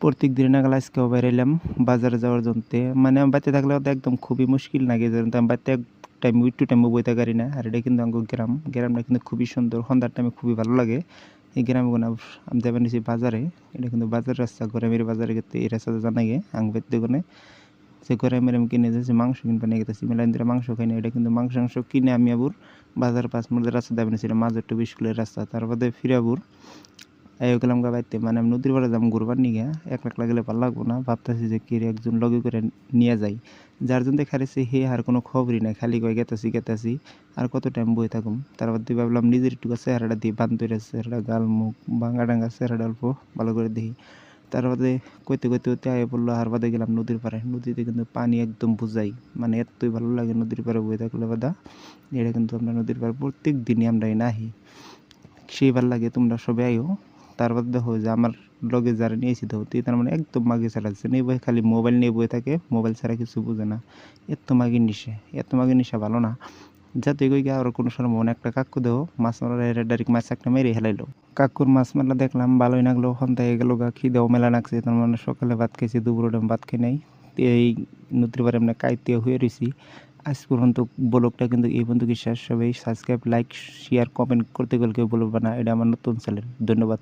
প্রত্যেক দিন নাগাল আজকেও বেরাইলাম বাজারে যাওয়ার জন্যে। মানে আমি বাড়িতে থাকলে তো একদম খুবই মুশকিল লাগে, যেহেতু আমি বাড়িতে এক একটু টাইমও বইতে পারি না। আর এটা কিন্তু আমাদের গ্রামটা কিন্তু খুবই সুন্দর, সন্ধ্যার টাইমে খুবই ভালো লাগে। এই গ্রামে আমি যাবেন নিছি বাজারে। এটা কিন্তু বাজার রাস্তা, গ্রামের বাজারে গেতে এই রাস্তাটা জানা গে আং বাড়িতে কোনে যে গ্রামের আমি কিনে যাচ্ছি মাংস কিনবা নিয়ে গেতেছি, মেলাইন ধরে মাংস খাই না। এটা কিন্তু মাংস কিনে আমি আবুর বাজার 5 মিনিটের রাস্তা যাবেন ছিল, মাঝে একটু স্কুলের রাস্তা, তারপরে ফিরাবুর এই গেলাম গা বাইতে। মানে আমি নদীর পাড়ে যাম ঘুরবার নিগে, একলা গেলে ভালো লাগবো না। ভাবতেছি যে কি একজন লগে করে নিয়ে যাই, যার জন্য খারেছি হে আর কোনো খবরই নাই, খালি কয়ে গেতাছি আর কত টাইম বই থাকুম। তারপর দিয়ে ভাবলাম নিজের একটু চেহারাটা দিয়ে বান তৈরি চেহারাটা, গাল মুখ ভাঙা ডাঙ্গা চেহারাটা অল্প ভালো করে দেখি। তারপরে কইতে আয়ে পড়লো, আর বাদে গেলাম নদীর পাড়ে। নদীতে কিন্তু পানি একদম বুঝাই, মানে এতই ভালো লাগে নদীর পাড়ে বই থাকলে বাদা। এটা কিন্তু আমরা নদীর পাড়ে প্রত্যেক দিনই আমরা নাহি, সেই ভালো লাগে। তোমরা সবাই আইও। তারপর দেখো যে আমার লগে যারা নিয়েছি তো তুই তার মানে একদম মাগে চালাচ্ছে নেই বই, খালি মোবাইল নিয়ে বই থাকে, মোবাইল ছাড়া কিছু বোঝে না। এত মাগের নিশা ভালো না। যাতে কই গিয়ে আর কোনো সময় মনে একটা কাকু দেও মাছ মারা, ডাইরেক্ট মাছ একটা মেরে হেলাইলো। কাকুর মাছ মারলা দেখলাম ভালোই লাগলো, সন্ধ্যায় গেল গা খিদেও মেলা লাগছে। তার মানে সকালে ভাত খাইছি, দুপুরে ভাত খাই নাই। এই নদীর পাড়ে আমরা কাইতে হয়ে রয়েছি। আজ পর্যন্ত ব্লগটা কিন্তু এই পর্যন্ত কি শেষ। সবাই সাবস্ক্রাইব, লাইক, শেয়ার, কমেন্ট করতে গেলে কেউ বলবো না, এটা আমার নতুন চ্যানেল। ধন্যবাদ।